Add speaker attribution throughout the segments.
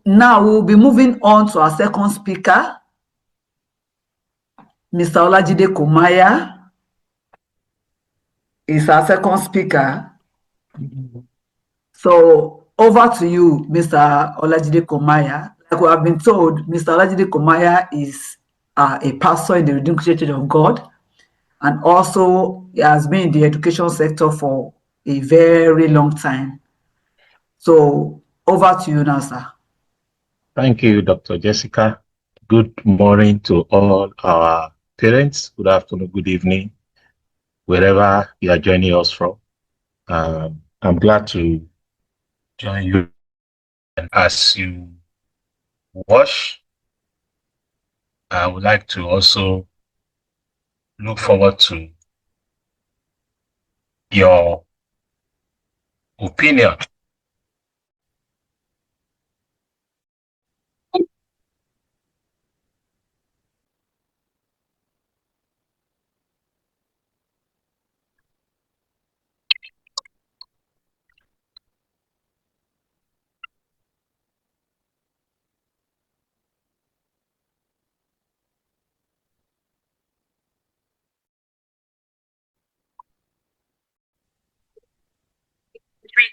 Speaker 1: Now we'll be moving on to our second speaker, Mr. Olajide Komaiya is our second speaker. So over to you, Mr. Olajide Komaiya. Like we have been told, Mr. Olajide Komaiya is a pastor in the Redeemed Church of God, and also he has been in the education sector for a very long time. So over to you now, sir.
Speaker 2: Thank you, Dr. Jessica. Good morning to all our parents. Good afternoon, good evening, wherever you are joining us from. I'm glad to join you. And as you watch, I would like to also look forward to your opinion.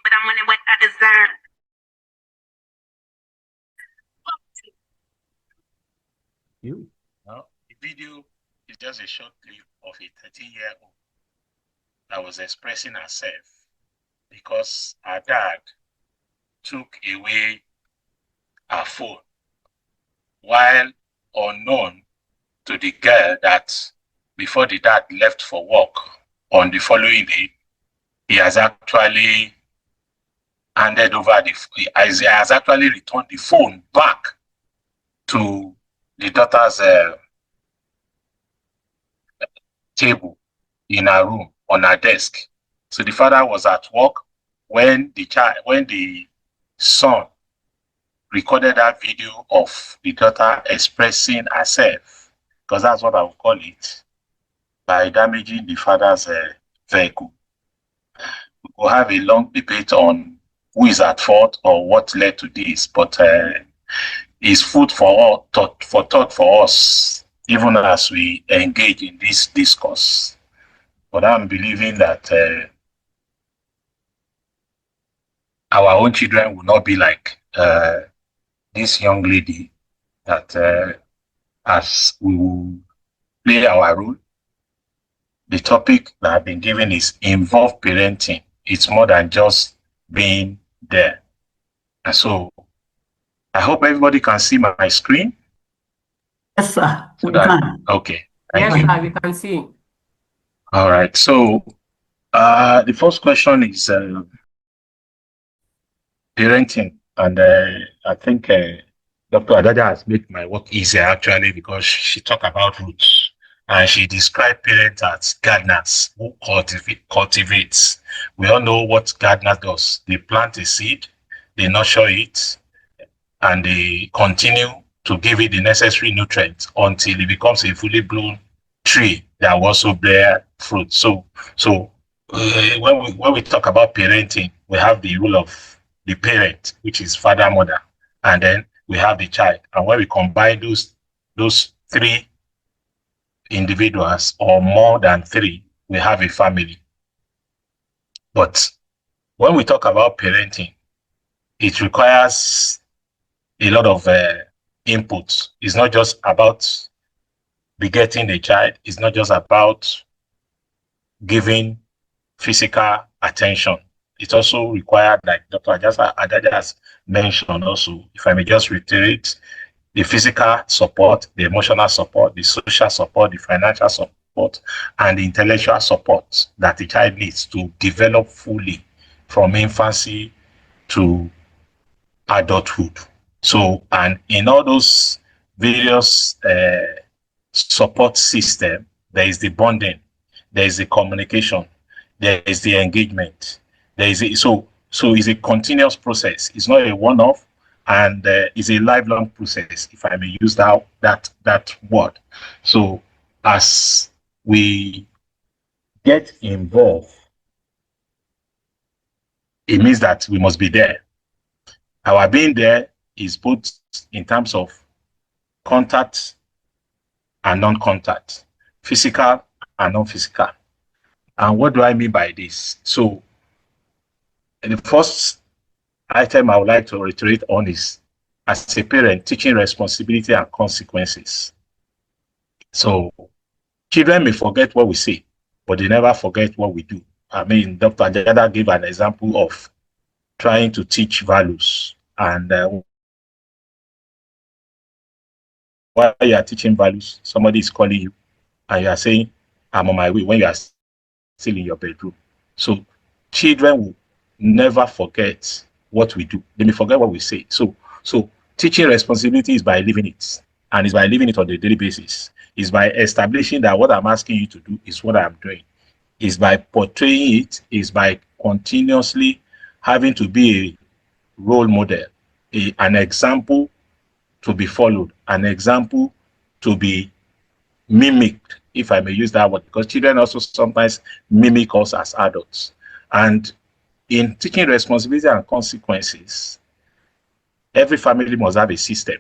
Speaker 3: But I'm wondering what I deserve.
Speaker 2: Well, the video is just a short clip of a 13-year-old that was expressing herself because her dad took away her phone while unknown to the girl that before the dad left for work on the following day, he has actually handed over he has actually returned the phone back to the daughter's table in her room on her desk. So the father was at work when the son recorded that video of the daughter expressing herself, because that's what I would call it, by damaging the father's vehicle. We will have a long debate on who is at fault or what led to this, but it's food for thought for us, even as we engage in this discourse. But I'm believing that our own children will not be like this young lady, that as we will play our role. The topic that I've been given is involved parenting. It's more than just being there. And so I hope everybody can see my screen.
Speaker 1: Yes, sir.
Speaker 2: So okay.
Speaker 3: Yes, sir, we can see.
Speaker 2: All right. So the first question is parenting. And I think Dr. Adaja has made my work easier actually, because she talked about roots and she described parents as gardeners who cultivates. We all know what gardener does. They plant a seed, they nurture it, and they continue to give it the necessary nutrients until it becomes a fully blown tree that will also bear fruit. So when we talk about parenting, we have the role of the parent, which is father, mother, and then we have the child. And when we combine those three individuals or more than three, we have a family. But when we talk about parenting, it requires a lot of inputs. It's not just about begetting a child. It's not just about giving physical attention. It's also required, like Dr. Adaja has mentioned also, if I may just reiterate, the physical support, the emotional support, the social support, the financial support, and the intellectual support that the child needs to develop fully from infancy to adulthood. So, and in all those various support system, there is the bonding, there is the communication, there is the engagement, there is so it's a continuous process. It's not a one-off, and it's a lifelong process, if I may use that word. So as we get involved, it means that we must be there. Our being there is both in terms of contact and non-contact, physical and non-physical. And what do I mean by this? So the first item I would like to reiterate on is, as a parent, teaching responsibility and consequences. So children may forget what we say, but they never forget what we do. I mean, Dr. Ajada gave an example of trying to teach values. And while you are teaching values, somebody is calling you and you are saying, I'm on my way, when you are still in your bedroom. So children will never forget what we do. They may forget what we say. So teaching responsibility is by living it, and it's by living it on a daily basis. It's by establishing that what I'm asking you to do is what I'm doing. It's by portraying it. It's by continuously having to be a role model, an example to be followed, an example to be mimicked, if I may use that word, because children also sometimes mimic us as adults. And in teaching responsibility and consequences, every family must have a system.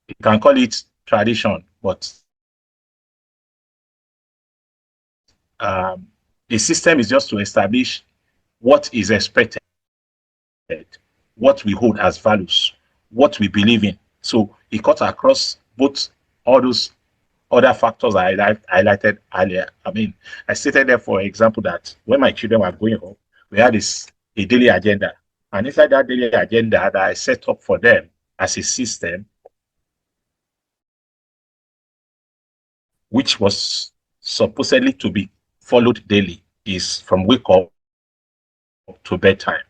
Speaker 2: You can call it tradition, but a system is just to establish what is expected, what we hold as values, what we believe in. So it cuts across both all those other factors I highlighted earlier. I mean, I stated there, for example, that when my children were growing up, we had a daily agenda. And inside that daily agenda that I set up for them as a system, which was supposedly to be followed daily, is from wake up to bedtime.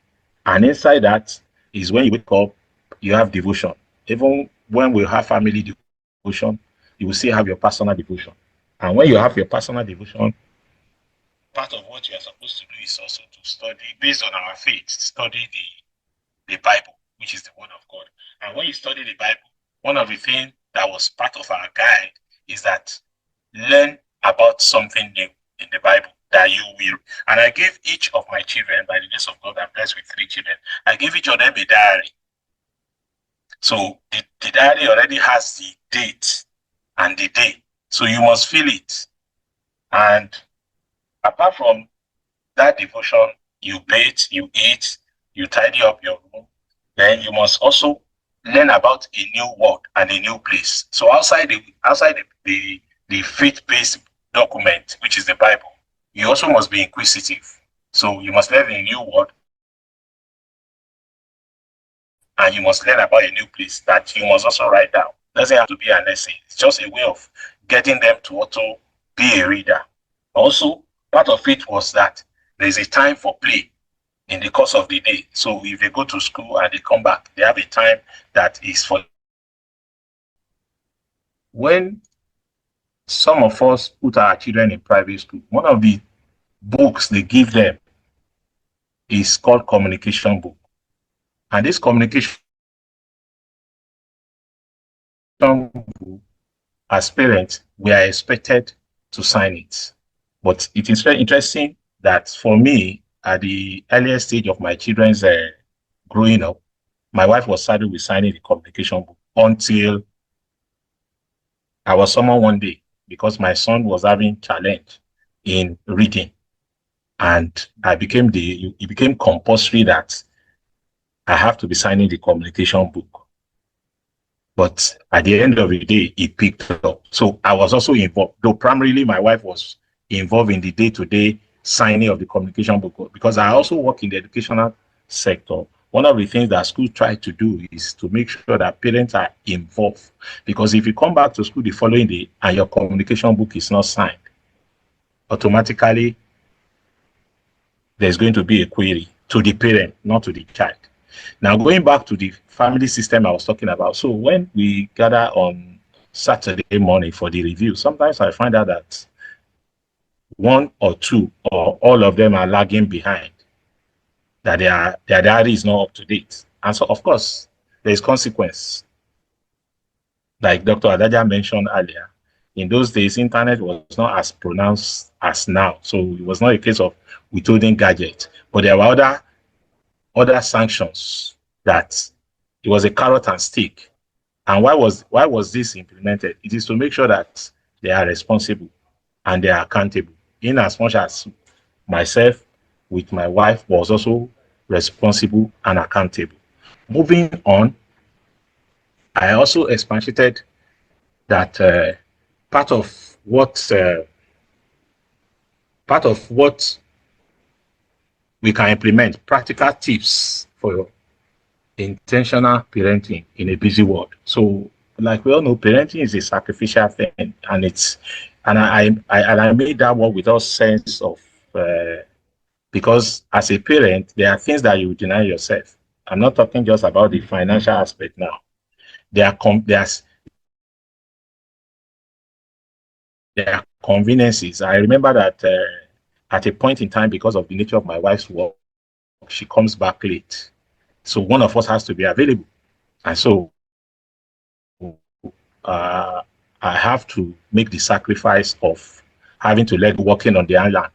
Speaker 2: And inside that is when you wake up, you have devotion. Even when we have family devotion, you will still have your personal devotion. And when you have your personal devotion, part of what you are supposed to do is also to study, based on our faith, study the Bible, which is the word of God. And when you study the Bible, one of the things that was part of our guide is that learn about something new in the Bible that you will. And I gave each of my children, by the grace of God, I'm blessed with 3 children, I gave each of them a diary. So the diary already has the date and the day. So you must fill it. And apart from that devotion, you bathe, you eat, you tidy up your room, then you must also learn about a new word and a new place. So outside the faith-based document, which is the Bible, you also must be inquisitive. So you must learn a new word, and you must learn about a new place that you must also write down. It doesn't have to be an essay. It's just a way of getting them to also be a reader. Also, part of it was that there's a time for play in the course of the day. So if they go to school and they come back, they have a time that is for. When some of us put our children in private school, one of the books they give them is called communication book. And this communication book, as parents, we are expected to sign it. But it is very interesting that for me, at the earliest stage of my children's growing up, my wife was saddled with signing the communication book until I was summoned one day because my son was having challenge in reading. And it became compulsory that I have to be signing the communication book. But at the end of the day, it picked up. So I was also involved, though primarily my wife was involved in the day-to-day signing of the communication book, because I also work in the educational sector. One of the things that schools try to do is to make sure that parents are involved. Because if you come back to school the following day and your communication book is not signed, automatically there's going to be a query to the parent, not to the child. Now, going back to the family system I was talking about. So when we gather on Saturday morning for the review, sometimes I find out that one or two or all of them are lagging behind, that their diary is not up to date. And so, of course, there is consequence. Like Dr. Adaja mentioned earlier, in those days, internet was not as pronounced as now. So it was not a case of withholding gadget, but there were other sanctions that it was a carrot and stick. And why was this implemented? It is to make sure that they are responsible and they are accountable. In as much as myself with my wife was also responsible and accountable. Moving on, I also expanded that part of what we can implement, practical tips for intentional parenting in a busy world. So, like we all know, parenting is a sacrificial thing, and I made that work without sense of because as a parent, there are things that you deny yourself. I'm not talking just about the financial aspect now. There are conveniences. I remember that at a point in time, because of the nature of my wife's work, she comes back late. So one of us has to be available. And so uh, I have to make the sacrifice of having to let working on the island.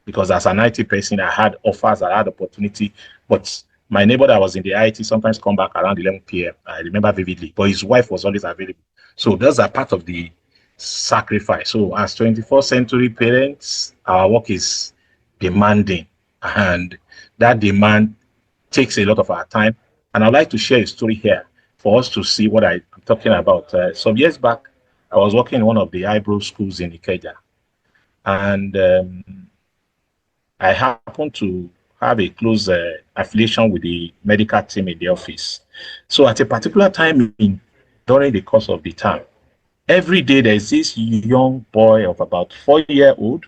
Speaker 2: Because as an IT person, I had offers, I had opportunity. But my neighbor that was in the IT sometimes come back around 11 p.m. I remember vividly. But his wife was always available. So those are part of the sacrifice. So as 21st century parents, our work is demanding. And that demand takes a lot of our time. And I'd like to share a story here for us to see what I'm talking about. Some years back, I was working in one of the eyebrow schools in Ikeja. And I happened to have a close affiliation with the medical team in the office. So at a particular time during the course of the term, every day there's this young boy of about 4-year-old.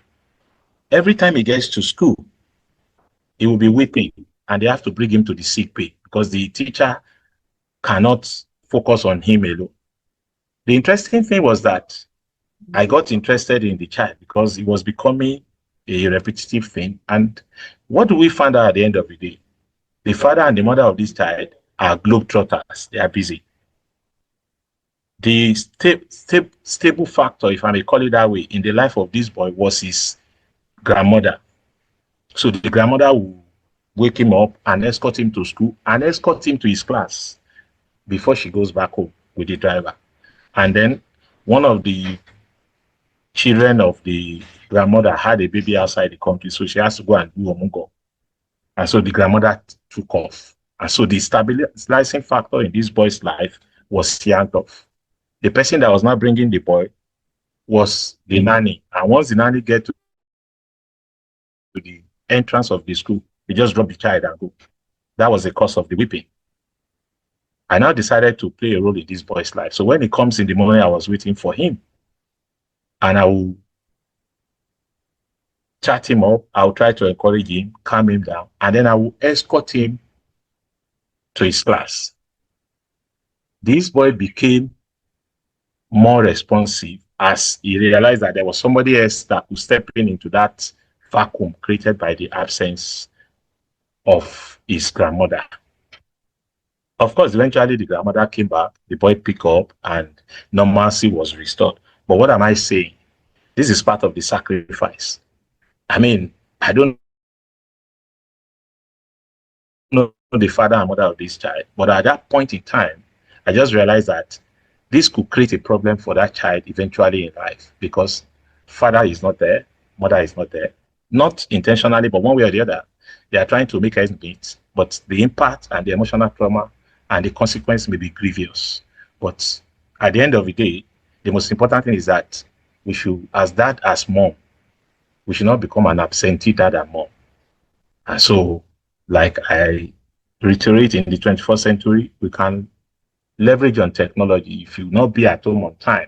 Speaker 2: Every time he gets to school, he will be weeping, and they have to bring him to the sick bay because the teacher cannot focus on him alone. The interesting thing was that I got interested in the child because it was becoming a repetitive thing. And what do we find out at the end of the day? The father and the mother of this child are globetrotters. They are busy. The stable factor, if I may call it that way, in the life of this boy was his grandmother. So the grandmother will wake him up and escort him to school and escort him to his class before she goes back home with the driver. And then one of the children of the grandmother had a baby outside the country, so she has to go and do omungo. And so the grandmother took off. And so the stabilizing factor in this boy's life was yanked off. The person that was not bringing the boy was the nanny. And once the nanny get to the entrance of the school, he just dropped the child and go. That was the cause of the whipping. I now decided to play a role in this boy's life. So when he comes in the morning, I was waiting for him. And I will chat him up. I'll try to encourage him, calm him down. And then I will escort him to his class. This boy became more responsive as he realized that there was somebody else that was stepping into that vacuum created by the absence of his grandmother. Of course, eventually the grandmother came back, the boy picked up, and normalcy was restored. But what am I saying? This is part of the sacrifice. I mean, I don't know the father and mother of this child, but at that point in time, I just realized that this could create a problem for that child eventually in life because father is not there, mother is not there, not intentionally, but one way or the other, they are trying to make ends meet, but the impact and the emotional trauma and the consequence may be grievous. But at the end of the day, the most important thing is that we should, as dad, as mom, we should not become an absentee dad and mom. And so, like I reiterate, in the 21st century, we can leverage on technology. If you not be at home on time,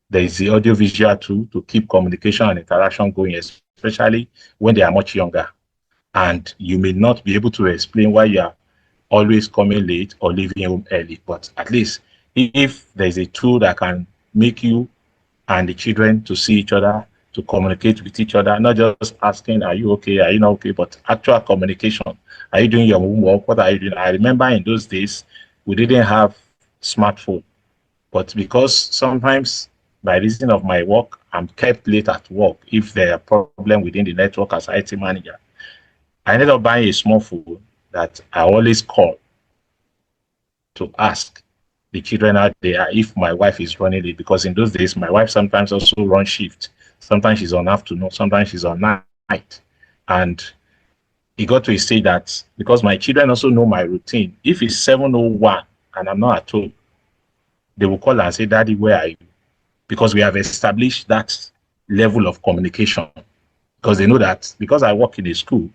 Speaker 2: there is the audiovisual tool to keep communication and interaction going, especially when they are much younger. And you may not be able to explain why you are always coming late or leaving home early, but at least if there's a tool that can make you and the children to see each other, to communicate with each other, not just asking, are you okay, are you not okay, but actual communication. Are you doing your homework? What are you doing? I remember in those days, we didn't have smartphone, but because sometimes by reason of my work, I'm kept late at work if there are problem within the network as IT manager. I ended up buying a small phone that I always call. to ask the children how they are if my wife is running late, because in those days my wife sometimes also runs shift. Sometimes she's on afternoon, sometimes she's on night. And it got to a stage that because my children also know my routine, if it's 7:01 and I'm not at home, they will call and say, Daddy, where are you? Because we have established that level of communication. Because they know that because I work in a school,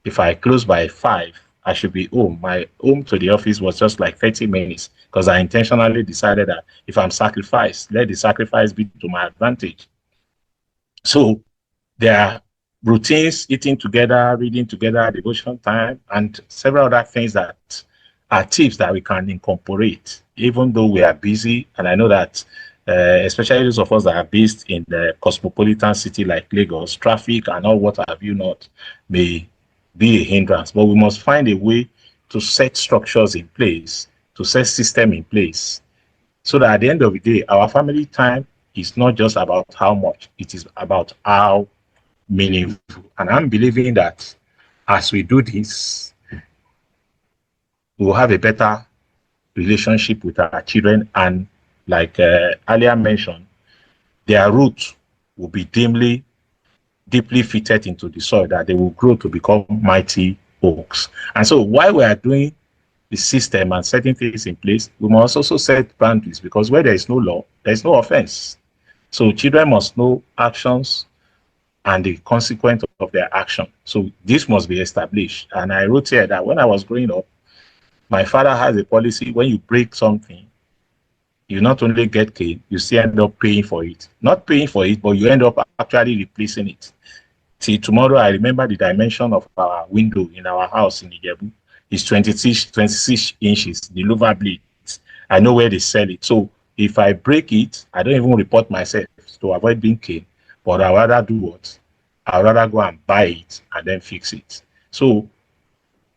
Speaker 2: if I close by 5, I should be home. My home to the office was just like 30 minutes because I intentionally decided that if I'm sacrificed, let the sacrifice be to my advantage. So there are routines, eating together, reading together, devotion time, and several other things that are tips that we can incorporate, even though we are busy. And I know that, especially those of us that are based in the cosmopolitan city like Lagos, traffic and all what have you not may be a hindrance. But we must find a way to set structures in place, to set system in place, so that at the end of the day, our family time is not just about how much, it is about how meaningful. And I'm believing that as we do this, we will have a better relationship with our children. And like earlier mentioned, their roots will be deeply fitted into the soil, that they will grow to become mighty oaks. And so while we are doing the system and setting things in place, we must also set boundaries, because where there is no law, there is no offense. So children must know actions and the consequence of their action. So this must be established. And I wrote here that when I was growing up, my father has a policy: when you break something, you not only get paid, you still end up paying for it. Not paying for it, but you end up actually replacing it. See, tomorrow I remember the dimension of our window in our house in Ijebu is 26 inches, the louver blade. I know where they sell it. So if I break it, I don't even report myself to avoid being caned, but I'd rather do what? I'd rather go and buy it and then fix it. So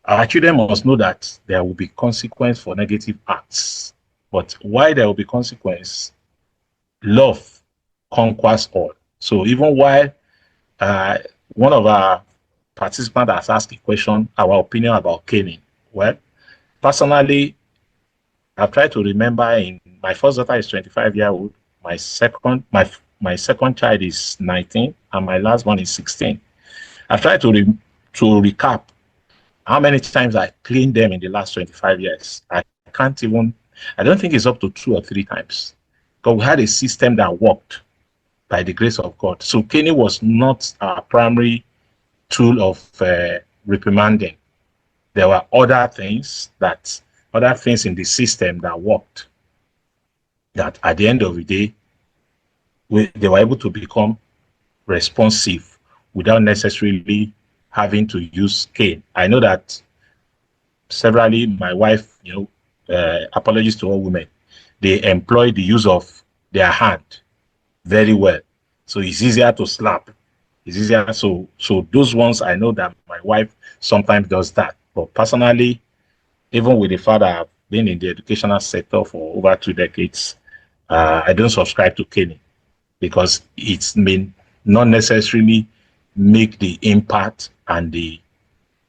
Speaker 2: our children must know that there will be consequence for negative acts. But why there will be consequence, love conquers all. So even while one of our participants has asked a question, our opinion about caning. Well, personally, I've tried to remember. In my first daughter is 25-year-old. My second child is 19, and my last one is 16. I've tried to recap how many times I cleaned them in the last 25 years. I can't even. I don't think it's up to 2 or 3 times, because we had a system that worked by the grace of God. So caning was not our primary tool of reprimanding. There were other things in the system that worked, that at the end of the day, they were able to become responsive without necessarily having to use cane. I know that severally, my wife, apologies to all women, they employ the use of their hand very well. So it's easier to slap. It's easier. So those ones, I know that my wife sometimes does that. But personally, even with the father, I've been in the educational sector for over 2 decades. I don't subscribe to caning, because it's may not necessarily make the impact and the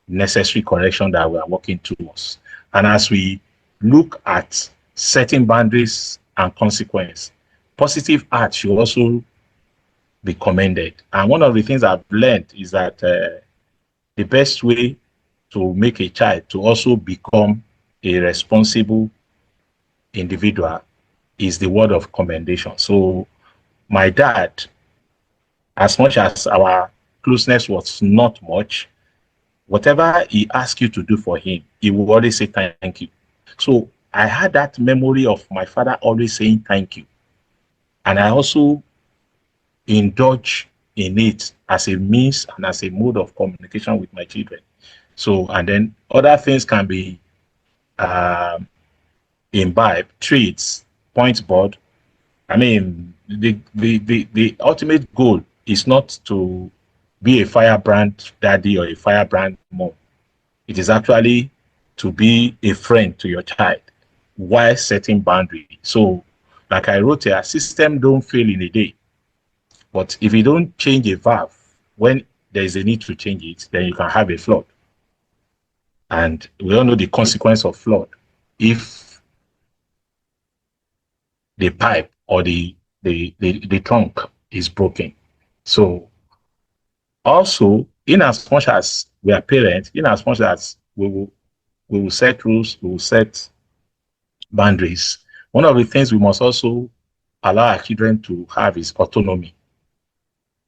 Speaker 2: necessary correction that we are working towards. And as we look at setting boundaries and consequence, positive art should also be commended. And one of the things I've learned is that the best way to make a child to also become a responsible individual is the word of commendation. So my dad, as much as our closeness was not much, whatever he asked you to do for him, he will always say thank you. So I had that memory of my father always saying thank you. And I also indulge in it as a means and as a mode of communication with my children. So, and then other things can be imbibe, treats, point board. I mean, the ultimate goal is not to be a firebrand daddy or a firebrand mom. It is actually to be a friend to your child while setting boundaries. So, like I wrote here, system don't fail in a day. But if you don't change a valve when there is a need to change it, then you can have a flood. And we all know the consequence of flood. If pipe or the trunk is broken. So also, in as much as we are parents, in as much as we will set rules, we will set boundaries. One of the things we must also allow our children to have is autonomy.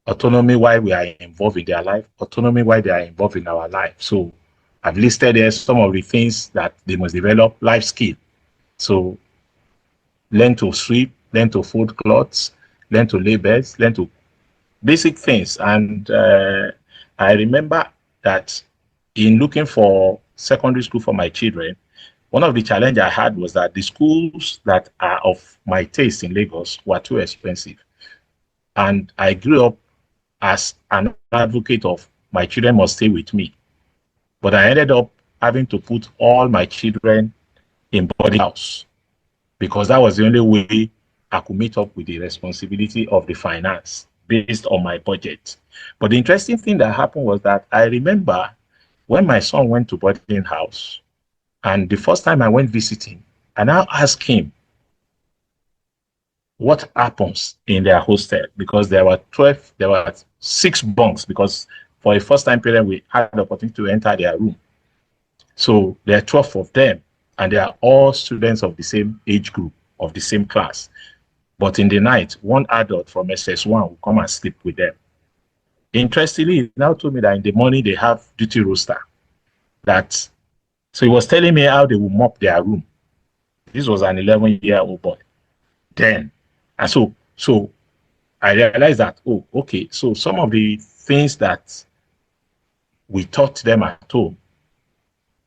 Speaker 2: Autonomy while we are involved in their life, autonomy while they are involved in our life. So I've listed here some of the things that they must develop: life skill. So learn to sweep, learn to fold clothes, learn to lay beds, learn to basic things. And I remember that in looking for secondary school for my children, one of the challenge I had was that the schools that are of my taste in Lagos were too expensive. And I grew up as an advocate of my children must stay with me. But I ended up having to put all my children in boarding house because that was the only way I could meet up with the responsibility of the finance based on my budget. But the interesting thing that happened was that I remember when my son went to boarding house, and the first time I went visiting, I now asked him what happens in their hostel, because there were 6 bunks, because for a first time parent, we had the opportunity to enter their room. So there are 12 of them, and they are all students of the same age group, of the same class. But in the night, one adult from SS1 will come and sleep with them. Interestingly, he now told me that in the morning they have duty roster. So he was telling me how they will mop their room. This was an 11-year-old boy then. And so I realized that, oh, okay, so some of the things that we taught them at home,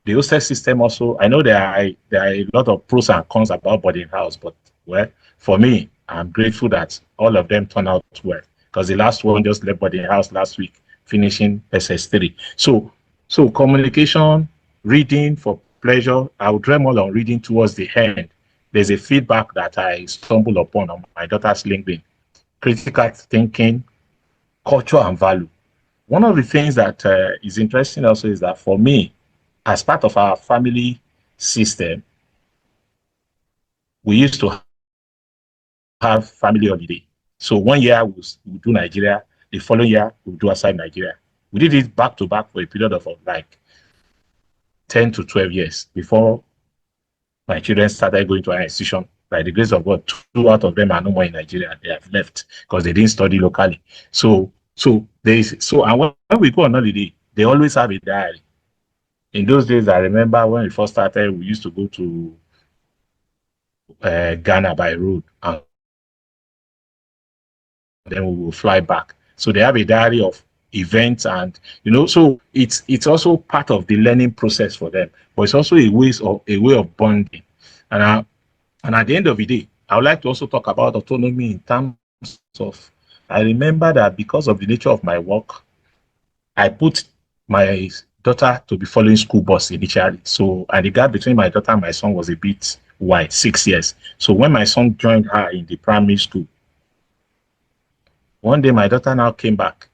Speaker 2: the hostel system also, I know there are a lot of pros and cons about boarding house, but well, for me, I'm grateful that all of them turned out well, because the last one just left boarding house last week, finishing SS3. So communication, reading for pleasure, I would dream more on reading towards the end. There's a feedback that I stumbled upon on my daughter's LinkedIn: critical thinking, culture, and value. One of the things that is interesting also is that for me, as part of our family system, we used to have family holiday. So one year we'll do Nigeria, the following year we'll do outside Nigeria. We did it back to back for a period of like 10 to 12 years before my children started going to our institution. By the grace of God, 2 out of them are no more in Nigeria. They have left because they didn't study locally. And when we go on holiday, they always have a diary. In those days, I remember when we first started, we used to go to Ghana by road, and then we will fly back. So they have a diary of events, and so it's also part of the learning process for them. But it's also a way of bonding. And at the end of the day, I would like to also talk about autonomy in terms of, I remember that because of the nature of my work, I put my daughter to be following school bus initially. So, and the gap between my daughter and my son was a bit wide, 6 years. So when my son joined her in the primary school, one day my daughter now came back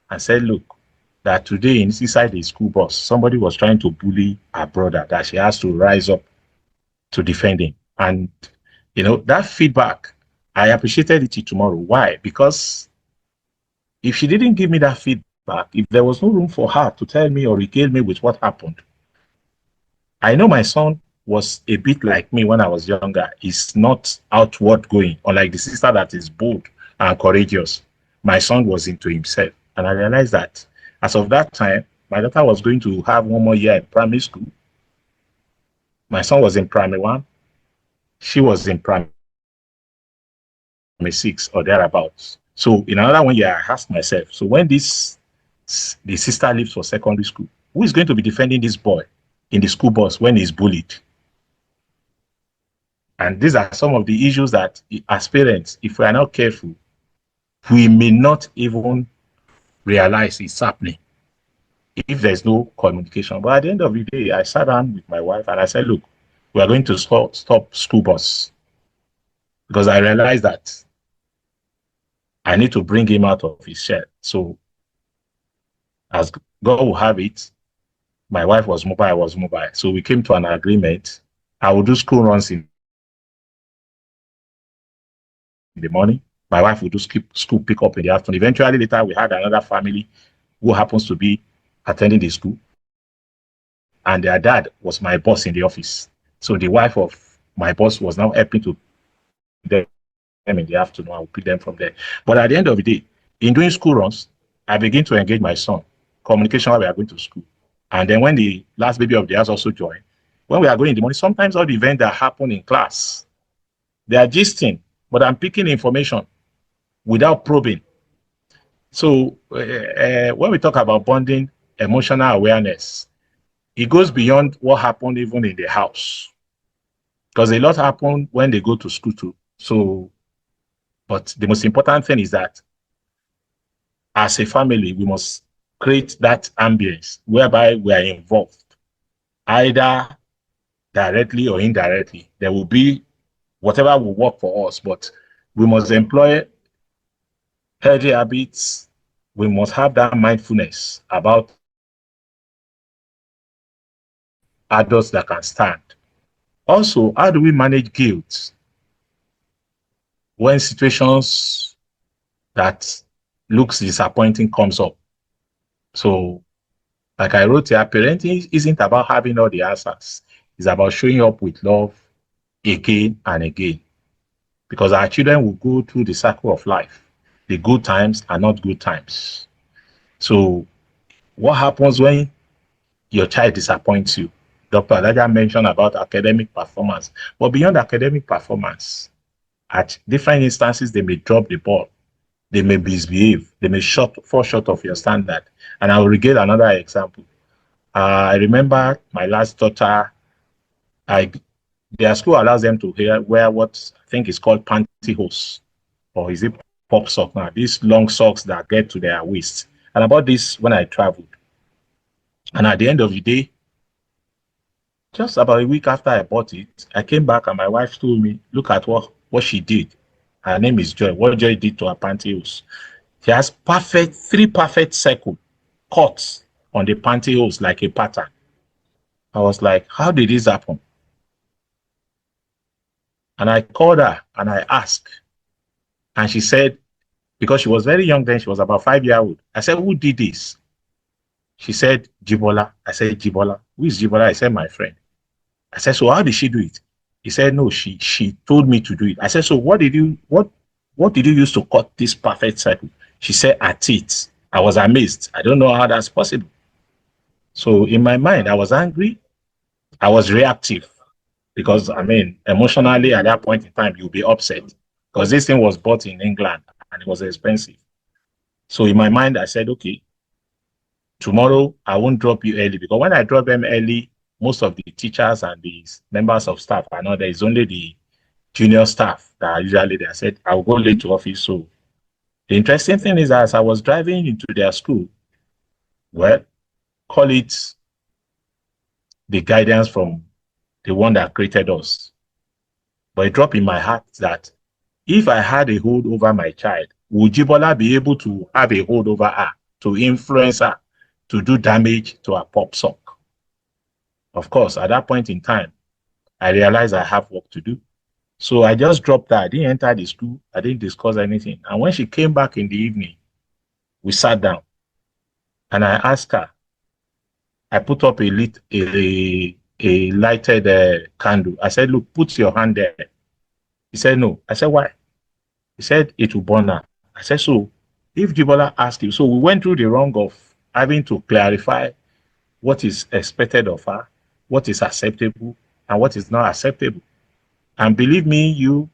Speaker 2: and said, look, that today inside the school bus, somebody was trying to bully her brother, that she has to rise up to defend him. And, that feedback, I appreciated it till tomorrow. Why? Because if she didn't give me that feedback, if there was no room for her to tell me or regale me with what happened, I know my son was a bit like me when I was younger. He's not outward going, unlike the sister that is bold and courageous. My son was into himself. And I realized that as of that time, my daughter was going to have 1 more year in primary school. My son was in primary 1. She was in primary 6 or thereabouts. So in another 1 year, I asked myself, so when the sister leaves for secondary school, who is going to be defending this boy in the school bus when he's bullied? And these are some of the issues that, as parents, if we are not careful, we may not even realize it's happening if there's no communication. But at the end of the day, I sat down with my wife and I said, look, we are going to stop school bus, because I realized that I need to bring him out of his shell. So as God will have it, my wife was mobile, I was mobile. So we came to an agreement. I will do school runs in the morning. My wife would do school pick up in the afternoon. Eventually, later, we had another family who happens to be attending the school. And their dad was my boss in the office. So the wife of my boss was now helping to pick them in the afternoon. I would pick them from there. But at the end of the day, in doing school runs, I begin to engage my son, communication while we are going to school. And then when the last baby of the house also joined, when we are going in the morning, sometimes all the events that happen in class, they are gisting, but I'm picking information without probing. So when we talk about bonding, emotional awareness, it goes beyond what happened even in the house. Because a lot happen when they go to school too. So, but the most important thing is that as a family, we must create that ambience whereby we are involved, either directly or indirectly. There will be whatever will work for us, but we must employ healthy habits. We must have that mindfulness about adults that can stand. Also, how do we manage guilt when situations that looks disappointing comes up? So, like I wrote here, parenting isn't about having all the answers. It's about showing up with love again and again. Because our children will go through the cycle of life. The good times are not good times. So, what happens when your child disappoints you? Dr. Adaja mentioned about academic performance. But beyond academic performance, at different instances, they may drop the ball. They may misbehave. They may fall short of your standard. And I will regale another example. I remember my last daughter, their school allows them to wear what I think is called pantyhose, or is it pop sock now? These long socks that get to their waist. And I bought this when I traveled. And at the end of the day, just about a week after I bought it, I came back and my wife told me, look at what she did. Her name is Joy. What Joy did to her pantyhose. She has three perfect circle cuts on the pantyhose like a pattern. I was like, how did this happen? And I called her and I asked. And she said, because she was very young then, she was about 5 years old. I said, who did this? She said, Jibola. I said, Jibola. Who is Jibola? I said, my friend. I said, so how did she do it? He said, no, she told me to do it. I said, so what did you use to cut this perfect circle? She said, her teeth. I was amazed. I don't know how that's possible. So in my mind, I was angry. I was reactive because, I mean, emotionally at that point in time, you'll be upset because this thing was bought in England and it was expensive. So in my mind, I said, okay, tomorrow I won't drop you early, because when I drop them early, most of the teachers and the members of staff are not there. It's only the junior staff that are usually there. I said, I'll go late to office. So the interesting thing is, as I was driving into their school, well, call it the guidance from the one that created us. But it dropped in my heart that if I had a hold over my child, would Jibola be able to have a hold over her, to influence her, to do damage to her pop sock? Of course, at that point in time, I realized I have work to do. So I just dropped her. I didn't enter the school. I didn't discuss anything. And when she came back in the evening, we sat down. And I asked her, I put up a lighted candle. I said, look, put your hand there. He said, no. I said, why? He said, it will burn her. I said, so if Jibola asked you, so we went through the wrong of having to clarify what is expected of her, what is acceptable, and what is not acceptable. And believe me,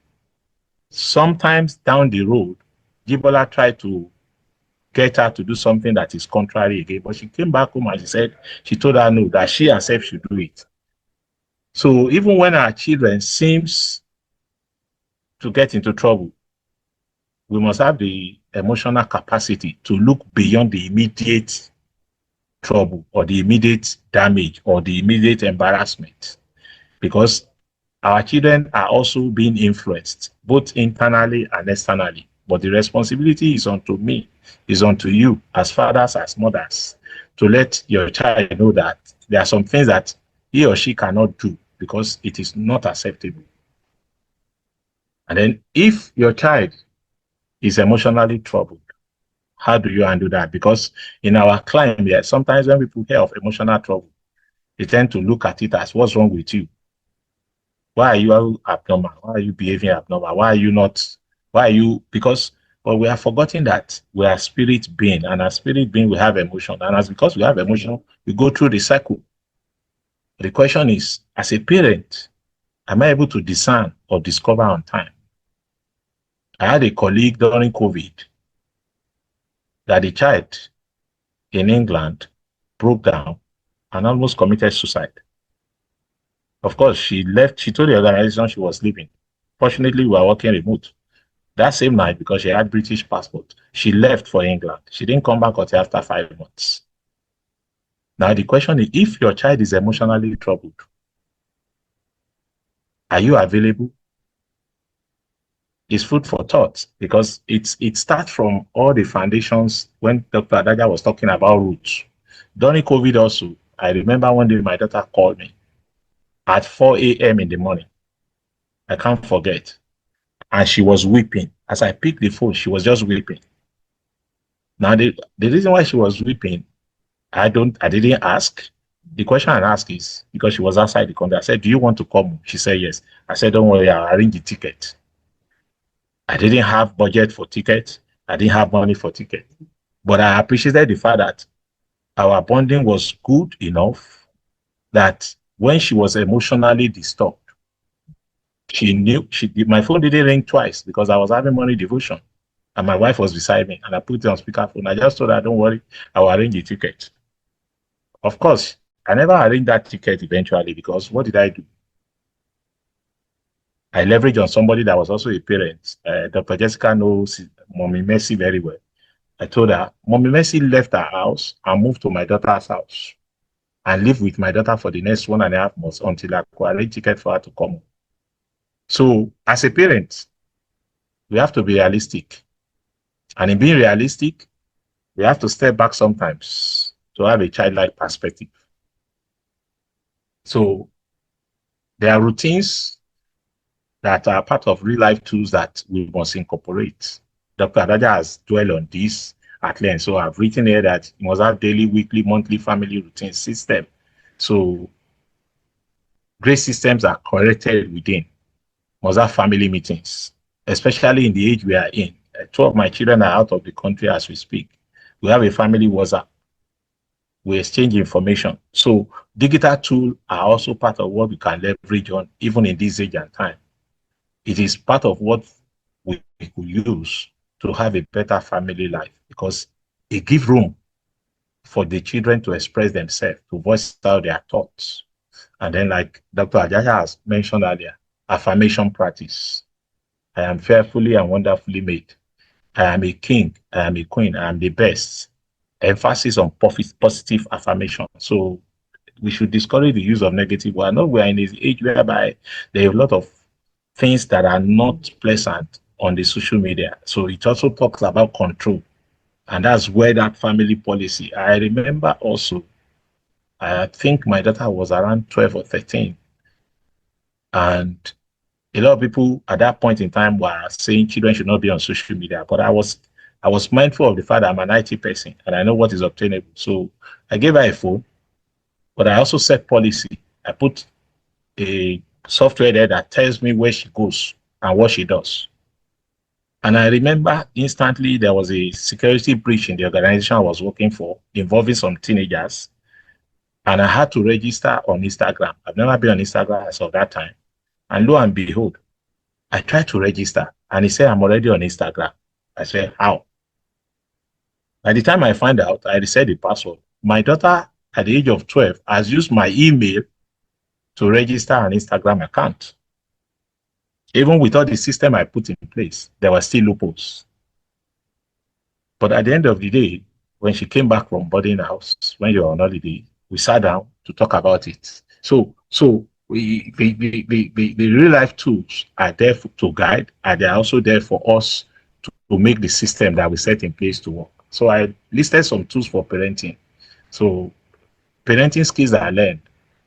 Speaker 2: sometimes down the road, Jibola tried to get her to do something that is contrary again, but she came back home and she said, she told her no, that she herself should do it. So even when our children seems to get into trouble, we must have the emotional capacity to look beyond the immediate trouble or the immediate damage or the immediate embarrassment, because our children are also being influenced both internally and externally. But the responsibility is onto me, is onto you as fathers, as mothers, to let your child know that there are some things that he or she cannot do because it is not acceptable. And then if your child is emotionally troubled, how do you handle that? Because in our climate, yeah, sometimes when people hear of emotional trouble, they tend to look at it as what's wrong with you? Why are you abnormal? Why are you behaving abnormal? Why are you not? Why are you? Because but we have forgotten that we are spirit being, and as spirit being, we have emotion, and as because we have emotion, we go through the cycle. The question is, as a parent, am I able to discern or discover on time? I had a colleague during COVID that the child in England broke down and almost committed suicide. Of course, she left, she told the organization she was leaving. Fortunately, we were working remote. That same night, because she had British passport, she left for England. She didn't come back until after 5 months. Now, the question is, if your child is emotionally troubled, are you available? It's food for thought because it starts from all the foundations when Dr. Adaja was talking about roots. During COVID also, I remember one day my daughter called me at 4 a.m. in the morning. I can't forget. And she was weeping. As I picked the phone, she was just weeping. Now, the reason why she was weeping, I didn't ask. The question I asked is because she was outside the country. I said, do you want to come? She said, yes. I said, don't worry, I'll arrange the ticket. I didn't have budget for ticket. I didn't have money for ticket. But I appreciated the fact that our bonding was good enough that when she was emotionally disturbed, she knew my phone didn't ring twice because I was having morning devotion and my wife was beside me and I put it on speakerphone. I just told her, don't worry, I will arrange the ticket. Of course, I never arranged that ticket eventually because what did I do? I leveraged on somebody that was also a parent. Dr. Jessica knows Mommy Mercy very well. I told her, Mommy Mercy left her house and moved to my daughter's house and lived with my daughter for the next 1.5 months until I could arrange ticket for her to come. So as a parent, we have to be realistic. And in being realistic, we have to step back sometimes to have a childlike perspective. So there are routines that are part of real life tools that we must incorporate. Dr. Adaja has dwelled on this at length. So I've written here that you must have daily, weekly, monthly family routine system. So great systems are corrected within. Must have family meetings, especially in the age we are in. 2 of my children are out of the country as we speak. We have a family WhatsApp. We exchange information. So digital tools are also part of what we can leverage on, even in this age and time. It is part of what we could use to have a better family life because it gives room for the children to express themselves, to voice out their thoughts. And then, like Dr. Ajaja has mentioned earlier, affirmation practice. I am fearfully and wonderfully made. I am a king. I am a queen. I am the best. Emphasis on positive affirmation. So we should discourage the use of negative. We are in this age whereby there are a lot of things that are not pleasant on the social media. So it also talks about control. And that's where that family policy. I remember also, I think my daughter was around 12 or 13. And a lot of people at that point in time were saying children should not be on social media. But I was mindful of the fact that I'm an IT person and I know what is obtainable. So I gave her a phone, but I also set policy. I put a software there that tells me where she goes and what she does. And I remember instantly there was a security breach in the organization I was working for involving some teenagers. And I had to register on Instagram. I've never been on Instagram as of that time. And lo and behold, I tried to register and it said, I'm already on Instagram. I said, how? By the time I find out, I reset the password. My daughter, at the age of 12, has used my email to register an Instagram account. Even with all the system I put in place, there were still loopholes. But at the end of the day, when she came back from boarding house, when you were on holiday, we sat down to talk about it. So the real life tools are there to guide, and they're also there for us to make the system that we set in place to work. So I listed some tools for parenting. So parenting skills that I learned,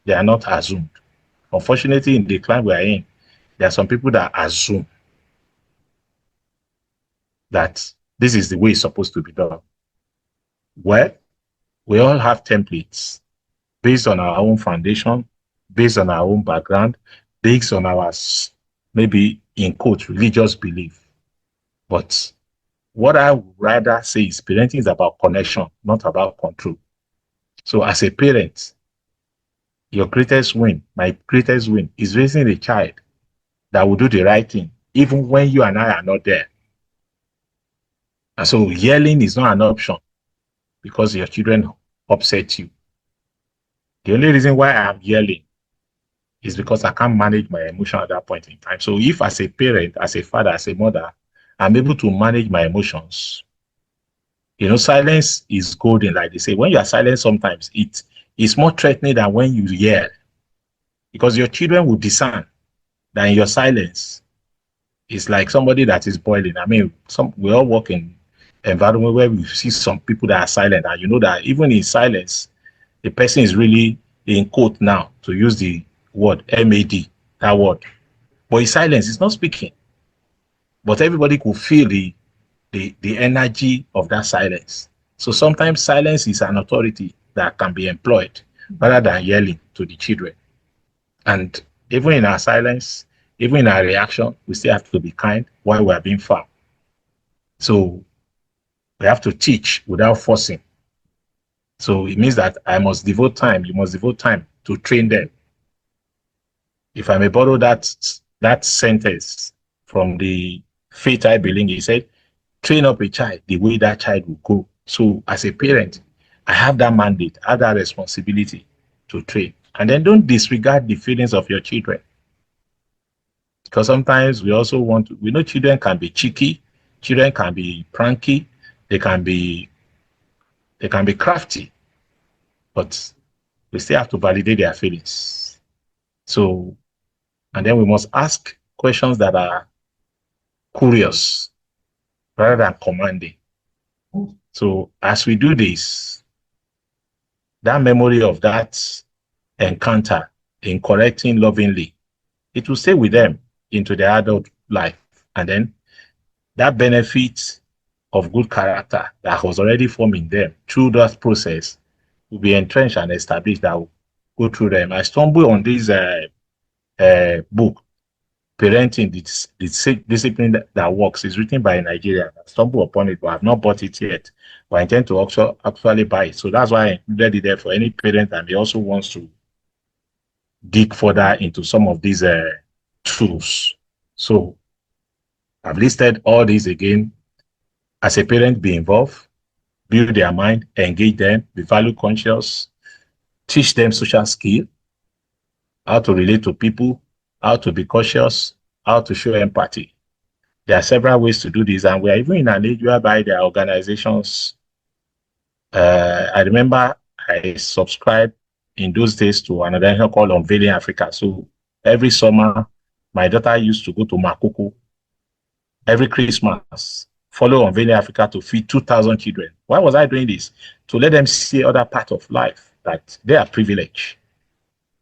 Speaker 2: they are not assumed. Unfortunately, in the climate we are in, there are some people that assume. that this is the way it's supposed to be done. Well, we all have templates based on our own foundation, based on our own background, based on our maybe in quote religious belief. But what I would rather say is parenting is about connection, not about control. So as a parent, your greatest win, my greatest win, is raising a child that will do the right thing, even when you and I are not there. And so yelling is not an option because your children upset you. The only reason why I'm yelling is because I can't manage my emotion at that point in time. So if as a parent, as a father, as a mother, I'm able to manage my emotions, silence is golden, like they say. When you are silent, sometimes it's more threatening than when you yell, because your children will discern that in your silence is like somebody that is boiling. I mean, we all work in environment where we see some people that are silent, and you know that even in silence, the person is really in quote now, to use the word MAD, that word. But in silence, it's not speaking. But everybody could feel the energy of that silence. So sometimes silence is an authority that can be employed rather than yelling to the children. And even in our silence, even in our reaction, we still have to be kind while we are being firm. So we have to teach without forcing. So it means that I must devote time, you must devote time to train them. If I may borrow that sentence from the faith I belong, he said, train up a child the way that child will go. So as a parent, I have that mandate, I have that responsibility to train. And then don't disregard the feelings of your children. Because sometimes we also we know children can be cheeky, children can be pranky, they can be crafty, but we still have to validate their feelings. So, and then we must ask questions that are curious rather than commanding. So as we do this, that memory of that encounter in correcting lovingly, it will stay with them into their adult life. And then that benefit of good character that was already forming them through that process will be entrenched and established, that will go through them. I stumbled on this book, Parenting, the Discipline that Works. It's written by a Nigerian. I stumbled upon it, but I've not bought it yet. But I intend to actually buy it. So that's why I included it there for any parent that may also wants to dig further into some of these tools. So I've listed all these again. As a parent, be involved, build their mind, engage them, be value conscious, teach them social skill, how to relate to people, how to be cautious, how to show empathy. There are several ways to do this, and we are even in an age whereby there are organizations. I remember I subscribed in those days to an organization called Unveiling Africa. So every summer, my daughter used to go to Makoko. Every Christmas, follow Unveiling Africa to feed 2,000 children. Why was I doing this? To let them see other part of life, that they are privileged.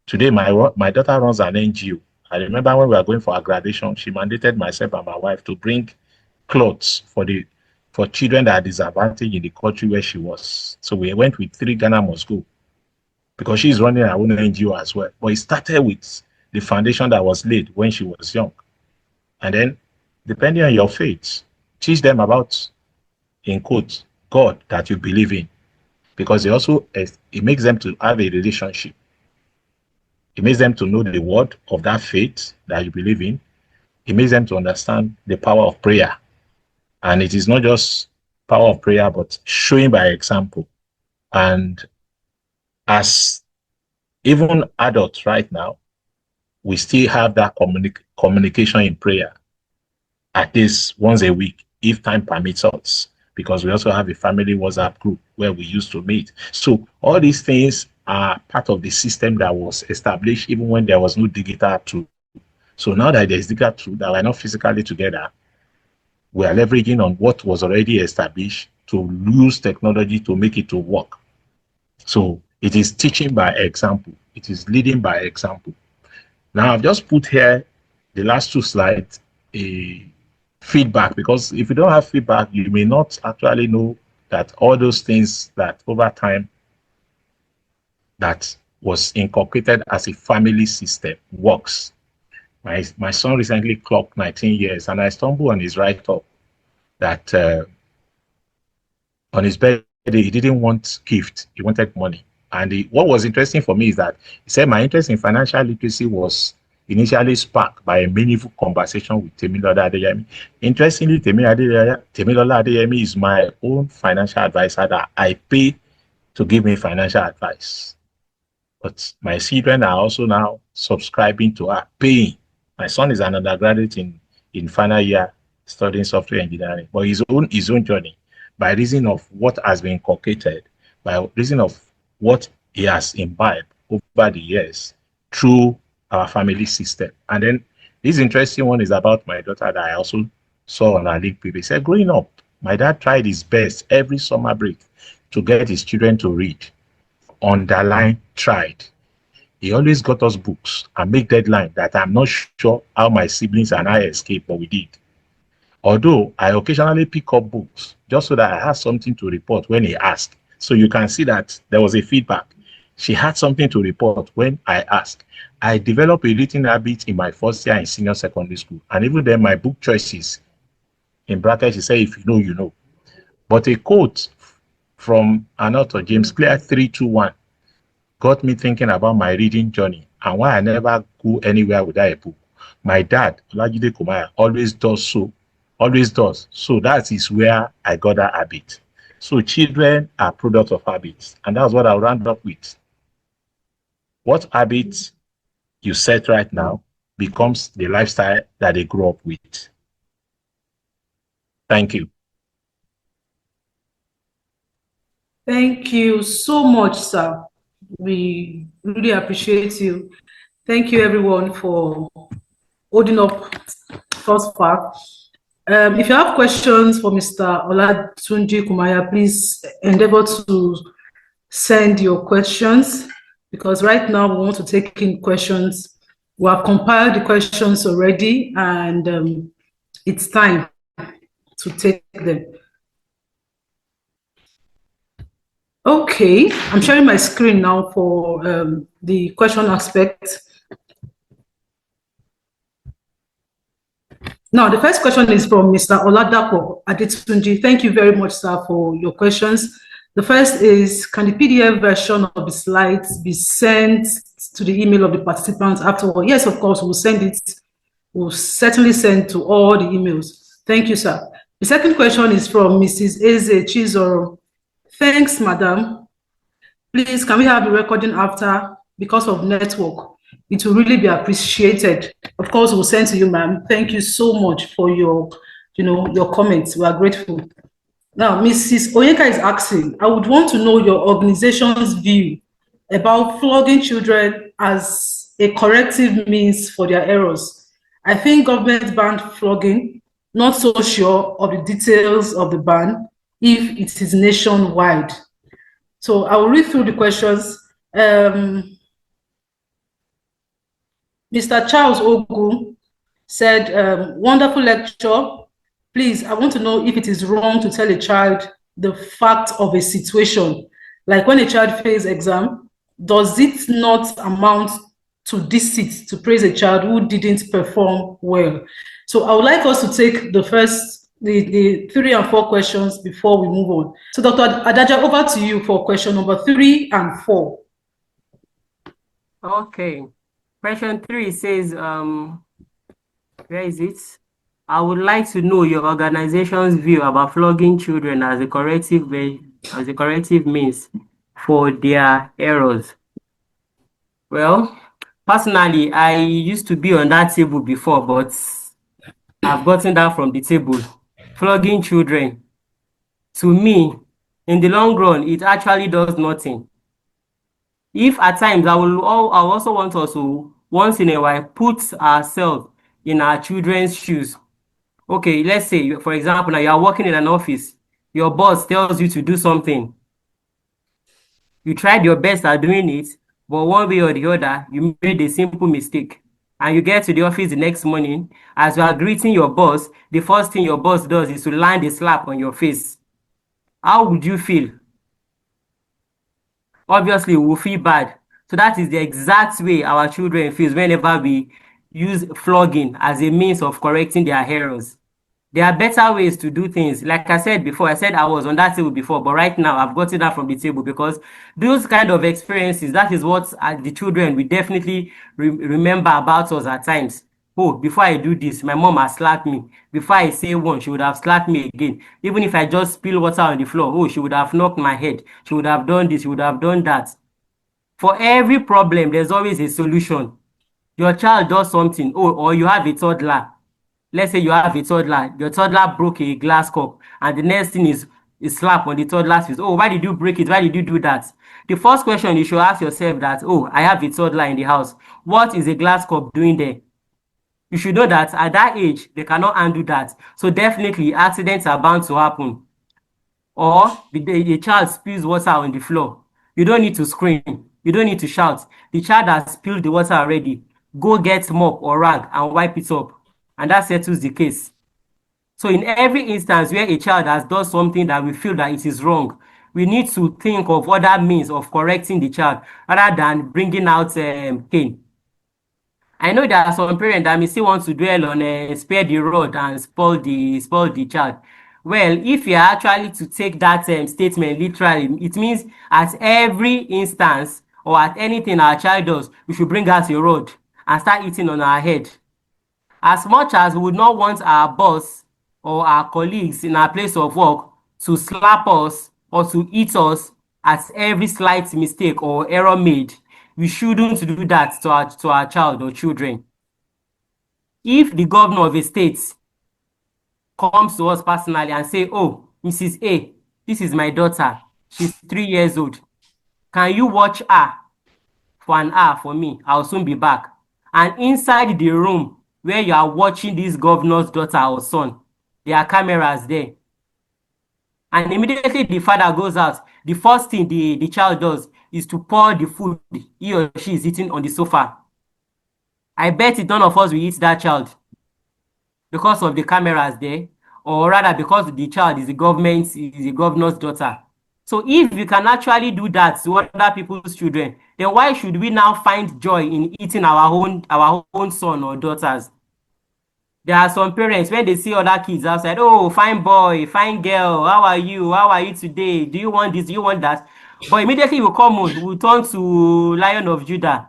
Speaker 2: Today, my daughter runs an NGO. I remember when we were going for our graduation, she mandated myself and my wife to bring clothes for children that are disadvantaged in the country where she was. So we went with 3 Ghana must go, because she's running her own NGO as well. But it started with the foundation that was laid when she was young. And then, depending on your faith, teach them about, in quote, God that you believe in. Because it makes them to have a relationship. It makes them to know the word of that faith that you believe in. It makes them to understand the power of prayer. And it is not just power of prayer, but showing by example. And as even adults right now, we still have that communication in prayer, at least once a week, if time permits us, because we also have a family WhatsApp group where we used to meet. So all these things are part of the system that was established even when there was no digital tool. So now that there's digital tool that we're not physically together, we are leveraging on what was already established to use technology to make it to work. So it is teaching by example. It is leading by example. Now I've just put here the last 2 slides, a feedback, because if you don't have feedback, you may not actually know that all those things that over time that was inculcated as a family system works. My son recently clocked 19 years, and I stumbled on his write-up that on his birthday, he didn't want gift, he wanted money. And what was interesting for me is that he said my interest in financial literacy was initially sparked by a meaningful conversation with Temilola Adeyemi. Interestingly, Temilola Adeyemi is my own financial advisor that I pay to give me financial advice. But my children are also now subscribing to her, paying. My son is an undergraduate in final year studying software engineering, but his own journey, by reason of what has been inculcated, by reason of what he has imbibed over the years through our family system. And then this interesting one is about my daughter that I also saw on our link paper. He said, growing up, my dad tried his best every summer break to get his children to read. Underline tried. He always got us books and make deadline that I'm not sure how my siblings and I escaped, but we did. Although I occasionally pick up books just so that I have something to report when he asked. So you can see that there was a feedback. She had something to report when I asked. I developed a reading habit in my first year in senior secondary school. And even then, my book choices, in brackets, she said, if you know, you know. But a quote from an author, James Clear 321, got me thinking about my reading journey and why I never go anywhere without a book. My dad, Olajide Komaiya, always does. So that is where I got that habit. So children are products of habits. And that's what I'll round up with. What habits you set right now becomes the lifestyle that they grow up with. Thank you.
Speaker 4: Thank you so much, sir. We really appreciate you. Thank you, everyone, for holding up first part. If you have questions for Mr. Olajide Komaiya, please endeavor to send your questions, because right now we want to take in questions. We have compiled the questions already, and it's time to take them. Okay, I'm sharing my screen now for the question aspect. Now, the first question is from Mr. Oladapo Adetunji. Thank you very much, sir, for your questions. The first is, can the PDF version of the slides be sent to the email of the participants afterward? Yes, of course, we'll send it. We'll certainly send to all the emails. Thank you, sir. The second question is from Mrs. Eze Chizoro. Thanks, madam. Please, can we have the recording after? Because of network, it will really be appreciated. Of course, we'll send to you, ma'am. Thank you so much for your comments. We are grateful. Now, Mrs. Oyeka is asking, I would want to know your organization's view about flogging children as a corrective means for their errors. I think government banned flogging, not so sure of the details of the ban, if it is nationwide. So I will read through the questions. Mr. Charles Ogu said, wonderful lecture. Please, I want to know if it is wrong to tell a child the fact of a situation. Like when a child fails exam, does it not amount to deceit to praise a child who didn't perform well? So I would like us to take the 3 and 4 questions before we move on. So Dr. Adaja, over to you for question number 3 and 4.
Speaker 3: Okay. Question 3 says, where is it? I would like to know your organization's view about flogging children as a corrective means for their errors. Well, personally, I used to be on that table before, but I've gotten that from the table. Flogging children, to me, in the long run, it actually does nothing. If at times I also want us to, once in a while, put ourselves in our children's shoes. Okay, let's say, for example, now you are working in an office, your boss tells you to do something. You tried your best at doing it, but one way or the other, you made a simple mistake and you get to the office the next morning, as you are greeting your boss, the first thing your boss does is to land a slap on your face. How would you feel? Obviously, we will feel bad. So that is the exact way our children feel whenever we use flogging as a means of correcting their errors. There are better ways to do things. Like I said before, I said I was on that table before, but right now I've gotten that from the table because those kind of experiences, that is what the children will definitely remember about us at times. Oh, before I do this, my mom has slapped me. Before I say one, she would have slapped me again. Even if I just spill water on the floor, oh, she would have knocked my head. She would have done this, she would have done that. For every problem, there's always a solution. Your child does something, oh, or you have a toddler. Let's say you have a toddler, your toddler broke a glass cup, and the next thing is a slap on the toddler's face. Oh, why did you break it? Why did you do that? The first question you should ask yourself that, oh, I have a toddler in the house. What is a glass cup doing there? You should know that at that age, they cannot undo that. So definitely accidents are bound to happen. Or the child spills water on the floor. You don't need to scream. You don't need to shout. The child has spilled the water already. Go get mop or rag and wipe it up. And that settles the case. So in every instance where a child has done something that we feel that it is wrong, we need to think of other means of correcting the child rather than bringing out cane. I know there are some parents that may still want to dwell on spare the rod and spoil the child. Well, if you are actually to take that statement literally, it means at every instance or at anything our child does, we should bring out a rod and start eating on our head. As much as we would not want our boss or our colleagues in our place of work to slap us or to eat us at every slight mistake or error made, we shouldn't do that to our child or children. If the governor of a state comes to us personally and say, oh, Mrs. A, this is my daughter. She's 3 years old. Can you watch her for an hour for me? I'll soon be back. And inside the room where you are watching this governor's daughter or son, there are cameras there. And immediately the father goes out, the first thing the child does is to pour the food he or she is eating on the sofa. I bet none of us will eat that child because of the cameras there, or rather because the child is the governor's daughter. So if we can actually do that to other people's children, then why should we now find joy in eating our own son or daughters? There are some parents, when they see other kids outside, oh, fine boy, fine girl, how are you? How are you today? Do you want this? Do you want that? But immediately we come home, we turn to Lion of Judah,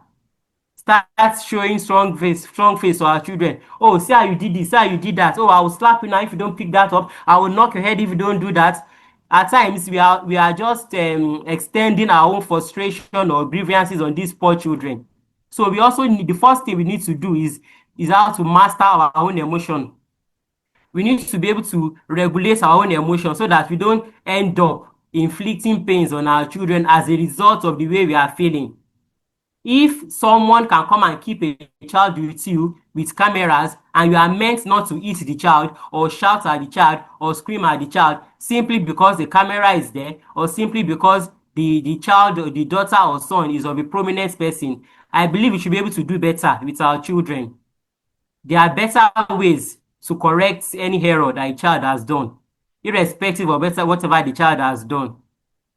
Speaker 3: start showing strong face to our children. Oh, see how you did this, see how you did that. Oh, I will slap you now if you don't pick that up. I will knock your head if you don't do that. At times, we are just extending our own frustration or grievances on these poor children. So we also need, the first thing we need to do is how to master our own emotion. We need to be able to regulate our own emotion so that we don't end up inflicting pains on our children as a result of the way we are feeling. If someone can come and keep a child with you with cameras and you are meant not to eat the child or shout at the child or scream at the child simply because the camera is there or simply because the child or the daughter or son is of a prominent person, I believe we should be able to do better with our children. There are better ways to correct any error that a child has done, irrespective of whatever the child has done.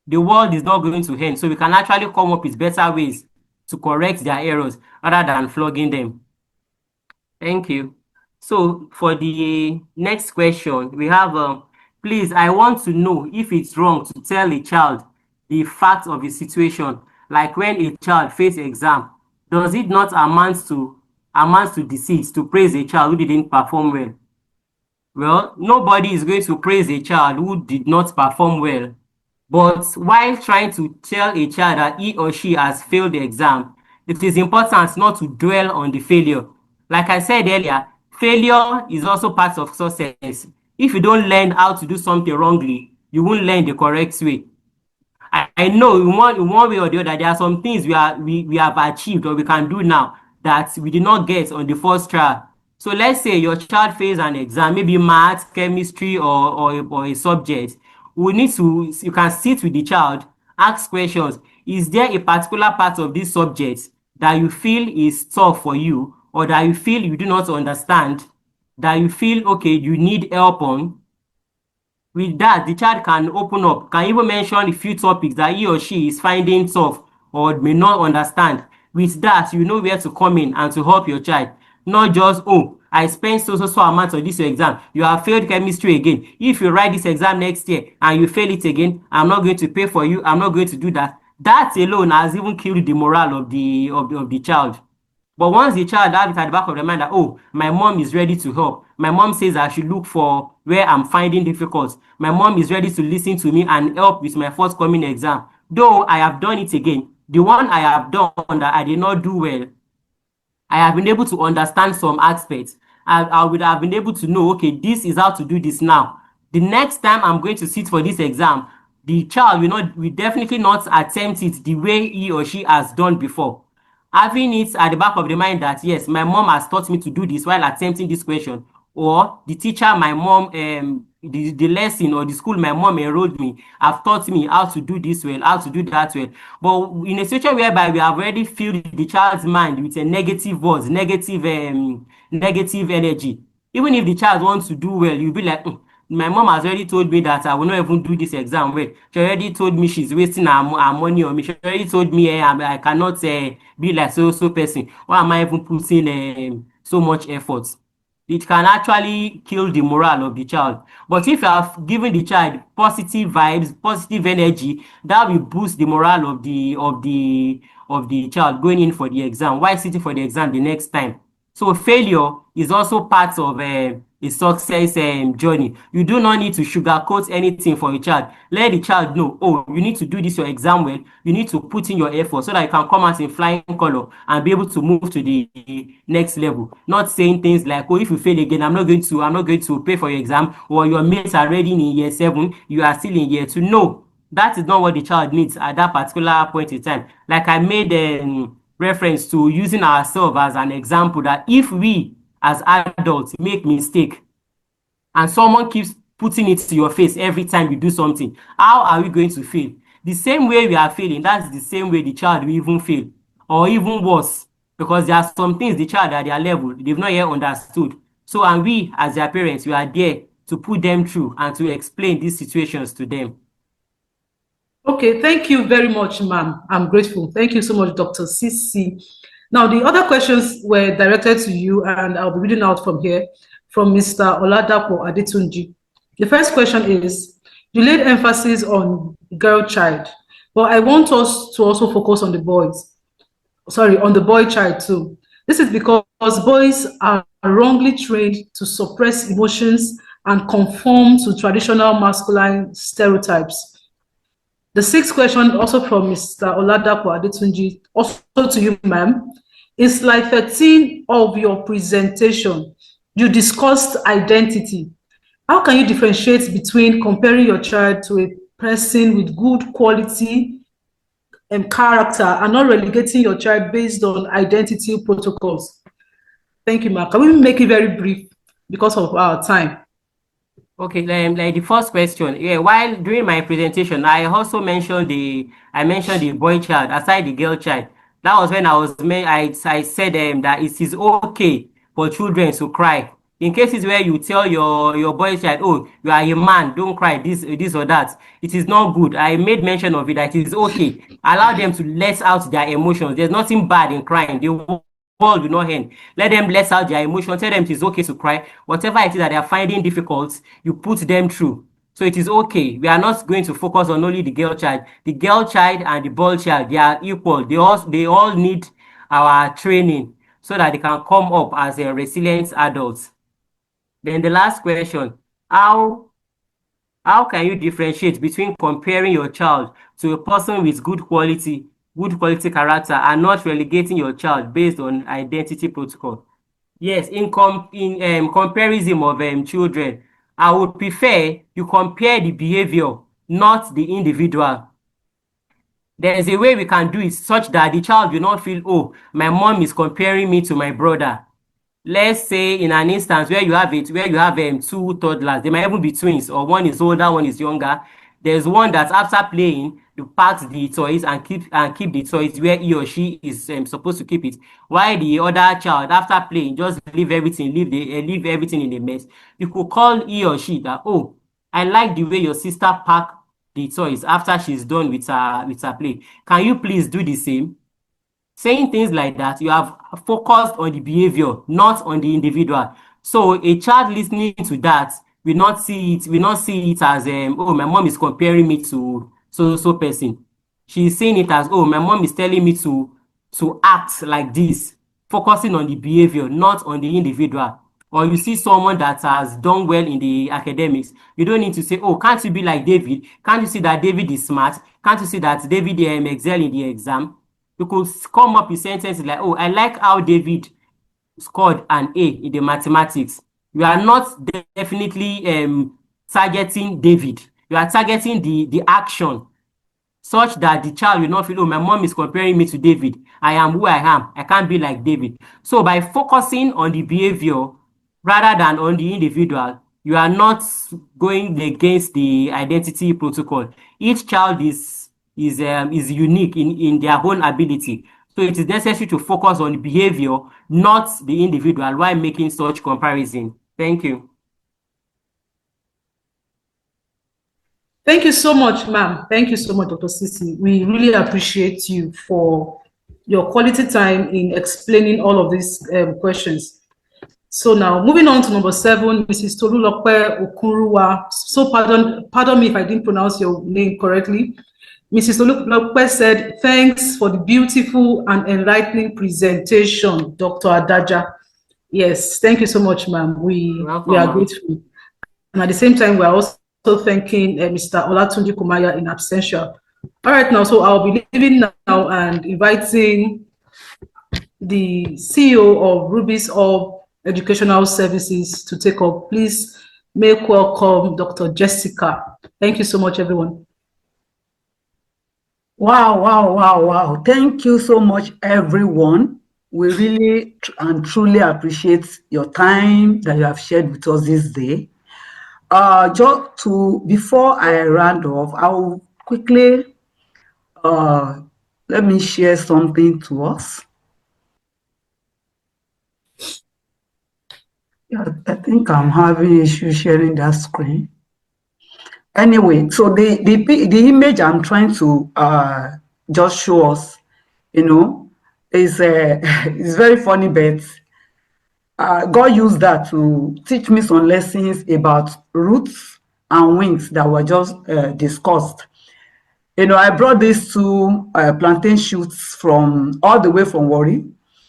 Speaker 3: The world is not going to end, so we can actually come up with better ways to correct their errors rather than flogging them. Thank you. So for the next question, we have, please, I want to know if it's wrong to tell a child the fact of a situation, like when a child faces exam, does it not amount to deceit to praise a child who didn't perform well? Well, nobody is going to praise a child who did not perform well. But while trying to tell a child that he or she has failed the exam, it is important not to dwell on the failure. Like I said earlier, failure is also part of success. If you don't learn how to do something wrongly, you won't learn the correct way. I know in one way or the other, there are some things we have achieved or we can do now that we did not get on the first trial. So let's say your child fails an exam, maybe math, chemistry, or a subject. You can sit with the child, ask questions. Is there a particular part of this subject that you feel is tough for you or that you feel you do not understand, that you feel, okay, you need help on, with that, the child can open up, can even mention a few topics that he or she is finding tough or may not understand. With that, you know where to come in and to help your child. Not just, oh, I spent so amount on this exam. You have failed chemistry again. If you write this exam next year and you fail it again, I'm not going to pay for you. I'm not going to do that. That alone has even killed the morale of the child. But once the child have it at the back of their mind that, oh, my mom is ready to help. My mom says I should look for where I'm finding difficult. My mom is ready to listen to me and help with my forthcoming exam. Though I have done it again, the one I have done that I did not do well, I have been able to understand some aspects. I would have been able to know, okay, this is how to do this now. The next time I'm going to sit for this exam, the child will definitely not attempt it the way he or she has done before. Having it at the back of the mind that, yes, my mom has taught me to do this while attempting this question, or the teacher my mom, the lesson or the school my mom enrolled me have taught me how to do this well, how to do that well. But in a situation whereby we have already filled the child's mind with a negative words, negative energy, even if the child wants to do well, you'll be like, my mom has already told me that I will not even do this exam well. She already told me she's wasting her money on me. She already told me I cannot be like so person. Why am I even putting so much effort? It can actually kill the morale of the child. But if you have given the child positive vibes, positive energy, that will boost the morale of the child going in for the exam. While sitting for the exam the next time? So failure is also part of a success journey. You do not need to sugarcoat anything for a child. Let the child know, oh, you need to do this your exam well. You need to put in your effort so that you can come out in flying color and be able to move to the next level. Not saying things like, oh, if you fail again, I'm not going to pay for your exam, or your mates are already in year 7, you are still in year 2. No, that is not what the child needs at that particular point in time. Like I made reference to using ourselves as an example, that if we as adults make mistake and someone keeps putting it to your face every time you do something, how are we going to feel? The same way we are feeling, that's the same way the child will even feel, or even worse, because there are some things the child at their level they've not yet understood. So, and we as their parents, we are there to put them through and to explain these situations to them.
Speaker 4: Okay, thank you very much, ma'am. I'm grateful. Thank you so much, Dr. CC. Now, the other questions were directed to you, and I'll be reading out from here from Mr. Oladapo Adetunji. The first question is, you laid emphasis on girl child, but I want us to also focus on the boy child too. This is because boys are wrongly trained to suppress emotions and conform to traditional masculine stereotypes. The sixth question, also from Mr. Oladapo Adetunji, also to you, ma'am. In slide 13 of your presentation, you discussed identity. How can you differentiate between comparing your child to a person with good quality and character and not relegating your child based on identity protocols? Thank you, ma'am. Can we make it very brief because of our time?
Speaker 3: Okay, like the first question, yeah. While during my presentation, I also mentioned the boy child aside the girl child. That was when I said that it is okay for children to cry. In cases where you tell your boy child, oh, you are a man, don't cry, this or that, it is not good. I made mention of it, that it is okay. Allow them to let out their emotions. There's nothing bad in crying. The world will not end. Let them let out their emotions. Tell them it is okay to cry. Whatever it is that they are finding difficult, you put them through. So it is okay. We are not going to focus on only the girl child. The girl child and the boy child, they are equal. They all need our training so that they can come up as a resilient adults. Then the last question, how can you differentiate between comparing your child to a person with good quality character and not relegating your child based on identity protocol? Yes, in comparison of children, I would prefer you compare the behavior, not the individual. There is a way we can do it such that the child will not feel, oh, my mom is comparing me to my brother. Let's say in an instance where you have two toddlers, they might even be twins, or one is older, one is younger. There's one that after playing, you pack the toys and keep the toys where he or she is supposed to keep it. While the other child, after playing, just leave everything in the mess. You could call he or she that, oh, I like the way your sister pack the toys after she's done with her play. Can you please do the same? Saying things like that, you have focused on the behavior, not on the individual. So a child listening to that will not see it as oh, my mom is comparing me to so person. She's seeing it as, oh, my mom is telling me to act like this, focusing on the behavior, not on the individual. Or you see someone that has done well in the academics, you don't need to say, oh, can't you be like David? Can't you see that David is smart? Can't you see that David excel in the exam? You could come up with sentences like, oh, I like how David scored an A in the mathematics. You are not definitely targeting David. You are targeting the action, such that the child will not feel, oh, my mom is comparing me to David. I am who I am. I can't be like David. So by focusing on the behavior rather than on the individual, you are not going against the identity protocol. Each child is unique in their own ability. So it is necessary to focus on the behavior, not the individual, while making such comparison. Thank you.
Speaker 4: Thank you so much, ma'am. Thank you so much, Dr. Sisi. We really appreciate you for your quality time in explaining all of these questions. So now, moving on to number 7, Mrs. Tolulope Okuruwa. So pardon me if I didn't pronounce your name correctly. Mrs. Tolulope said, thanks for the beautiful and enlightening presentation, Dr. Adaja. Yes, thank you so much, ma'am. We are grateful. And at the same time, we are also thanking Mr. Olatunji Komaiya in absentia. All right, now, so I'll be leaving now and inviting the CEO of Ruby's Orb Educational Services to take up. Please make welcome Dr. Jessica. Thank you so much, everyone.
Speaker 1: Wow. Thank you so much, everyone. We really and truly appreciate your time that you have shared with us this day. Before I round off, I will quickly let me share something to us. Yeah, I think I'm having issue sharing that screen. Anyway, so the image I'm trying to just show us, is it's very funny, but God used that to teach me some lessons about roots and wings that were just discussed. I brought these 2 plantain shoots from all the way from Warri.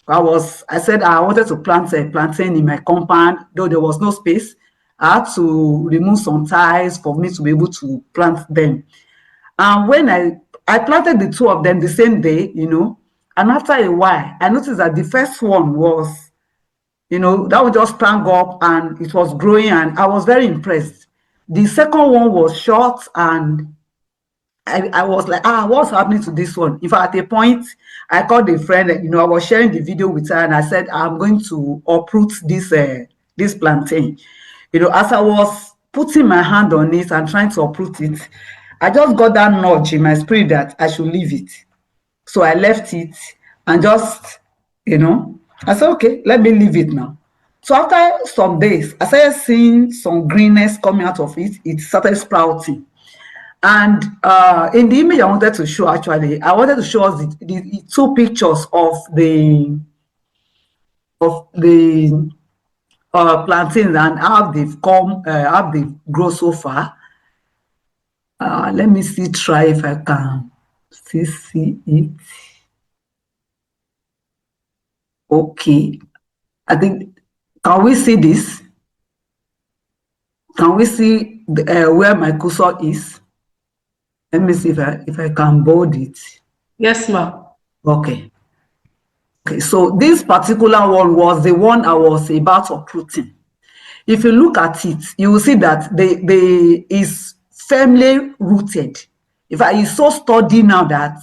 Speaker 1: I said I wanted to plant a plantain in my compound, though there was no space. I had to remove some ties for me to be able to plant them. And when I planted the 2 of them the same day, and after a while, I noticed that the first one was, that one just sprang up and it was growing, and I was very impressed. The second one was short, and I was like, what's happening to this one? In fact, at a point, I called a friend, I was sharing the video with her, and I said, I'm going to uproot this plantain. As I was putting my hand on it and trying to uproot it, I just got that nudge in my spirit that I should leave it. So I left it and just, I said, okay, let me leave it now. So after some days, I started seeing some greenness coming out of it. It started sprouting. And in the image I wanted to show, actually, I wanted to show us the 2 pictures of the plantains and how they've grown so far. Let me try if I can see it. Okay, I think, can we see this? Can we see where my cursor is? Let me see if I can bold it.
Speaker 4: Yes, ma'am.
Speaker 1: Okay, so this particular one was the one I was about uprooting. If you look at it, you will see that they is firmly rooted. In fact, it's so sturdy now that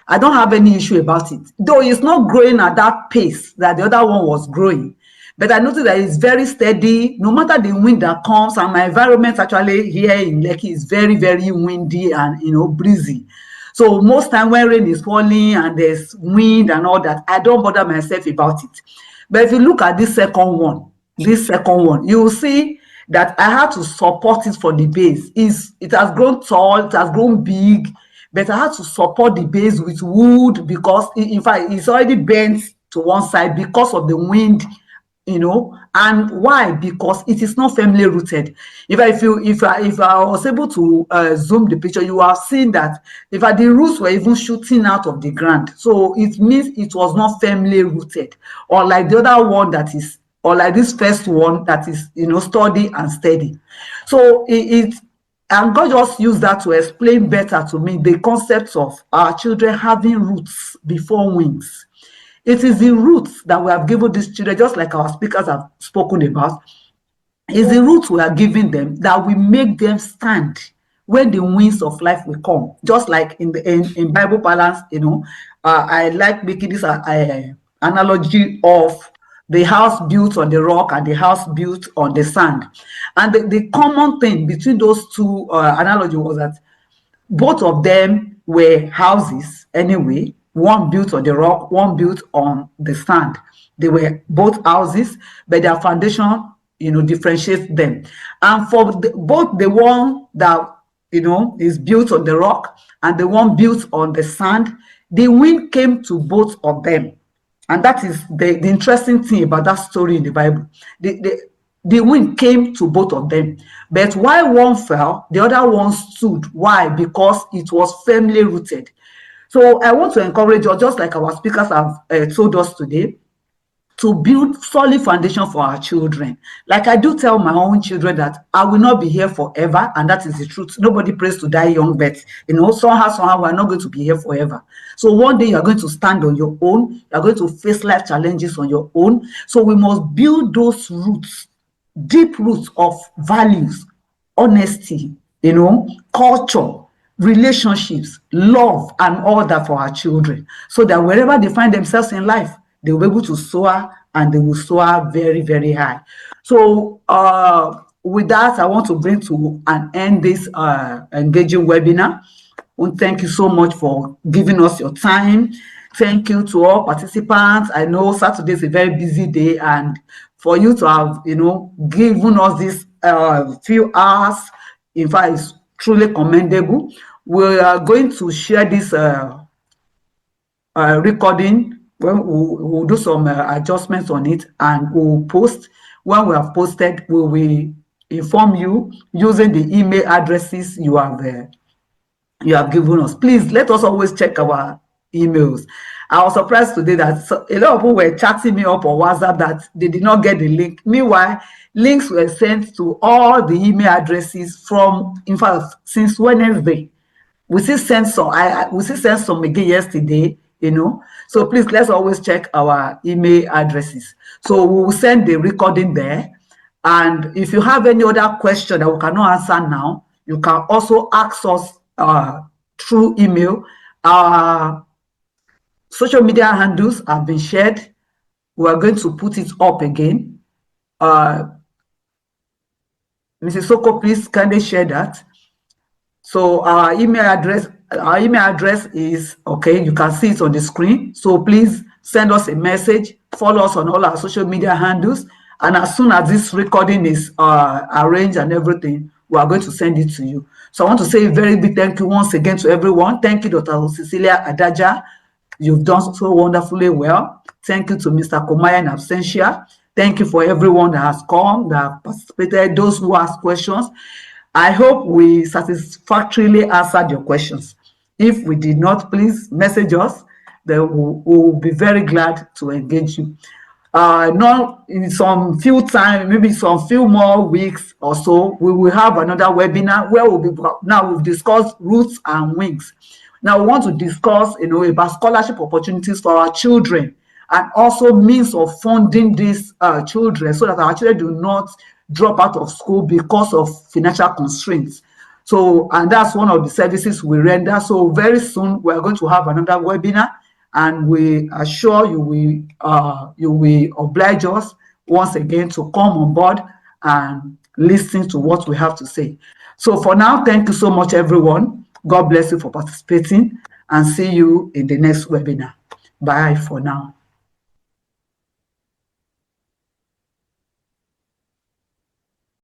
Speaker 1: I don't have any issue about it. Though it's not growing at that pace that the other one was growing, But I noticed that it's very steady, no matter the wind that comes. And my environment actually here in Lekki is very, very windy and breezy. So most time when rain is falling and there's wind and all that, I don't bother myself about it. But if you look at this second one, you will see that I had to support it for the base. It has grown tall, it has grown big, but I had to support the base with wood because in fact it's already bent to one side because of the wind, and why? Because it is not firmly rooted. If I was able to zoom the picture, you have seen that the roots were even shooting out of the ground, so it means it was not firmly rooted, or like the other one that is, or like this first one that is sturdy and steady. So and God just used that to explain better to me the concept of our children having roots before wings. It is the roots that we have given these children, just like our speakers have spoken about. It's the roots we are giving them that will make them stand when the winds of life will come. Just like in Bible balance, I like making this analogy of the house built on the rock and the house built on the sand. And the common thing between those two analogy was that both of them were houses anyway, one built on the rock, one built on the sand. They were both houses, but their foundation, differentiates them. And for both the one that, is built on the rock and the one built on the sand, the wind came to both of them. And that is the interesting thing about that story in the Bible. The wind came to both of them. But while one fell, the other one stood. Why? Because it was firmly rooted. So I want to encourage you, just like our speakers have told us today, to build solid foundation for our children. Like I do tell my own children that I will not be here forever, and that is the truth. Nobody prays to die young, but somehow we're not going to be here forever. So one day you're going to stand on your own, you're going to face life challenges on your own. So we must build those roots, deep roots of values, honesty, culture, relationships, love, and all that for our children, so that wherever they find themselves in life, they will be able to soar, and they will soar very, very high. So with that, I want to bring to an end this engaging webinar. And thank you so much for giving us your time. Thank you to all participants. I know Saturday is a very busy day, and for you to have, given us this few hours, in fact, it's truly commendable. We are going to share this recording. We'll do some adjustments on it, and we'll post. When we have posted, we will inform you using the email addresses you have given us. Please let us always check our emails. I was surprised today that a lot of people were chatting me up on WhatsApp that they did not get the link. Meanwhile, links were sent to all the email addresses from, in fact, since Wednesday. We still sent some again yesterday, So please, let's always check our email addresses. So we will send the recording there. And if you have any other question that we cannot answer now, you can also ask us through email. Our social media handles have been shared. We are going to put it up again. Mrs. Soko, please kindly share that. So our email address is, okay, you can see it on the screen. So please send us a message, follow us on all our social media handles, and as soon as this recording is arranged and everything, we are going to send it to you. So I want to say a very big thank you once again to everyone. Thank you, Dr. Cecilia Adaja. You've done so wonderfully well. Thank you to Mr. Komaiya in absentia. Thank you for everyone that has come, that participated, those who asked questions. I hope we satisfactorily answered your questions. If we did not, please message us. Then we'll be very glad to engage you. Now, in some few time, maybe some few more weeks or so, we will have another webinar where we've discussed roots and wings. Now we want to discuss, about scholarship opportunities for our children, and also means of funding these children, so that our children do not drop out of school because of financial constraints. So, and that's one of the services we render. So very soon we are going to have another webinar, and we assure you we will oblige us once again to come on board and listen to what we have to say. So for now, thank you so much, everyone. God bless you for participating, and see you in the next webinar. Bye for now.